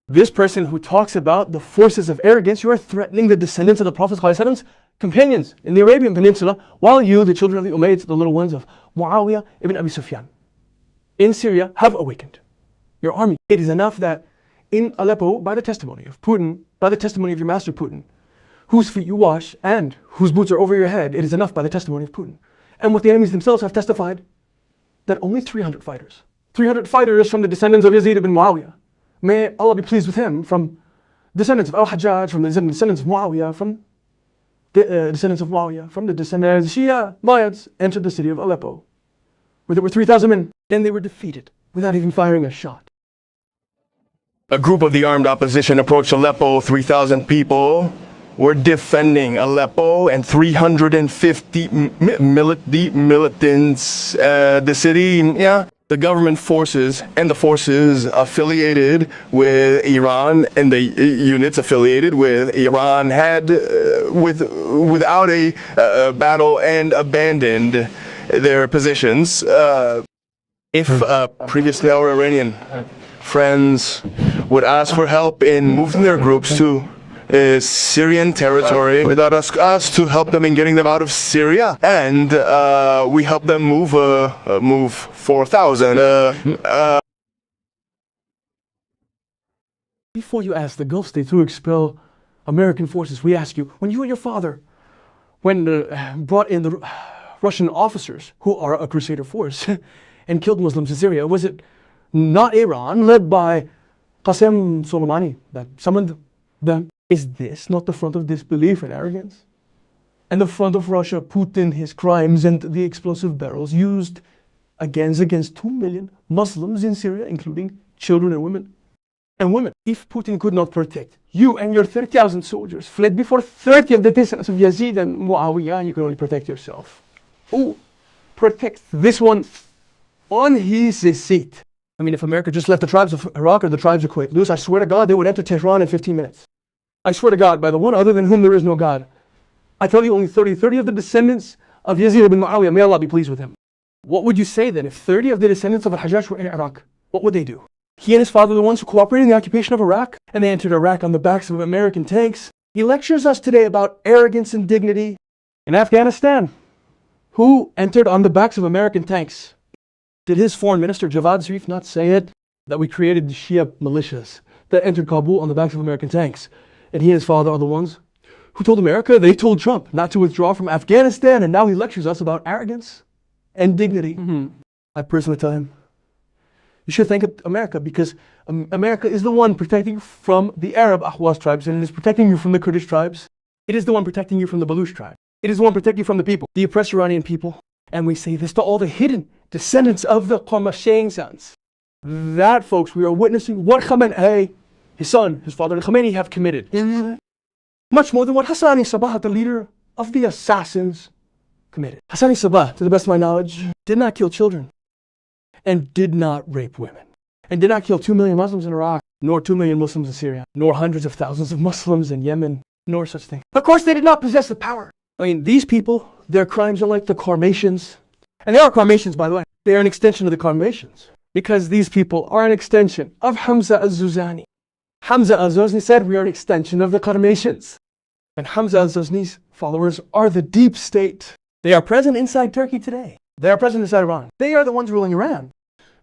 This person who talks about the forces of arrogance, you are threatening the descendants of the Prophet's companions in the Arabian Peninsula, while you, the children of the Umayyads, the little ones of Muawiyah ibn Abi Sufyan, in Syria, have awakened your army. It is enough that in Aleppo, by the testimony of Putin, by the testimony of your master Putin, whose feet you wash and whose boots are over your head, it is enough by the testimony of Putin. And what the enemies themselves have testified, that only 300 fighters from the descendants of Yazid ibn Muawiyah, may Allah be pleased with him, from descendants of Al-Hajjaj, from the descendants of Muawiyah, from the descendants of Muawiyah, from the descendants of Shia, Mayats, entered the city of Aleppo, where there were 3,000 men, and they were defeated without even firing a shot. A group of the armed opposition approached Aleppo. 3,000 people were defending Aleppo, and 350 militants, the city, the government forces and the forces affiliated with Iran and the units affiliated with Iran had, without a battle, and abandoned their positions. If previously our Iranian friends would ask for help in moving their groups to Syrian territory, without us to help them in getting them out of Syria, and we help them move 4,000. Before you ask the Gulf states to expel American forces, we ask you, when you and your father brought in the Russian officers who are a crusader force and killed Muslims in Syria, was it not Iran, led by Qasem Soleimani, that summoned them? Is this not the front of disbelief and arrogance? And the front of Russia, Putin, his crimes, and the explosive barrels used against 2 million Muslims in Syria, including children and women. If Putin could not protect you and your 30,000 soldiers fled before 30 of the descendants of Yazid and Muawiyah, you can only protect yourself. Who protects this one on his seat? I mean, if America just let the tribes of Iraq or the tribes of Kuwait loose, I swear to God, they would enter Tehran in 15 minutes. I swear to God, by the one other than whom there is no God. I tell you, only 30 of the descendants of Yazid ibn Muawiyah, may Allah be pleased with him. What would you say then if 30 of the descendants of Al-Hajjaj were in Iraq? What would they do? He and his father were the ones who cooperated in the occupation of Iraq, and they entered Iraq on the backs of American tanks. He lectures us today about arrogance and dignity. In Afghanistan, who entered on the backs of American tanks? Did his foreign minister, Javad Zarif, not say it? That we created the Shia militias that entered Kabul on the backs of American tanks. And he and his father are the ones who told America, they told Trump not to withdraw from Afghanistan, and now he lectures us about arrogance and dignity. I personally tell him, you should thank America, because America is the one protecting you from the Arab Ahwaz tribes, and it is protecting you from the Kurdish tribes. It is the one protecting you from the Baluch tribe. It is the one protecting you from the people, the oppressed Iranian people. And we say this to all the hidden descendants of the Qurmashang sons. That, folks, we are witnessing what Khamenei, his son, his father, Khamenei, have committed. Much more than what Hassani Sabah, the leader of the assassins, committed. Hassani Sabah, to the best of my knowledge, did not kill children, and did not rape women, and did not kill 2 million Muslims in Iraq, nor 2 million Muslims in Syria, nor hundreds of thousands of Muslims in Yemen, nor such thing. Of course, they did not possess the power. I mean, these people, their crimes are like the Qarmatians. And they are Qarmatians, by the way. They are an extension of the Qarmatians, because these people are an extension of Hamza al-Zuzani. Hamza al-Zuzni said, we are an extension of the Qarmatians. And Hamza al-Zuzni's followers are the deep state. They are present inside Turkey today. They are present inside Iran. They are the ones ruling Iran.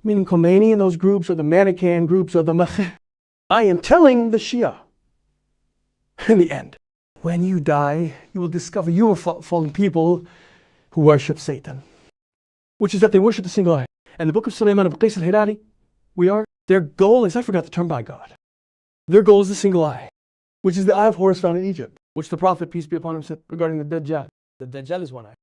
Meaning Khomeini and those groups, or the Manichaean groups, or the Makh. I am telling the Shia, in the end, when you die, you will discover you are fallen people who worship Satan, which is that they worship the single eye. And the book of Sulaiman of Qais al-Hilali, their goal is, I forgot the term by God. Their goal is the single eye, which is the eye of Horus found in Egypt, which the Prophet, peace be upon him, said regarding the Dajjal. The Dajjal is one eye.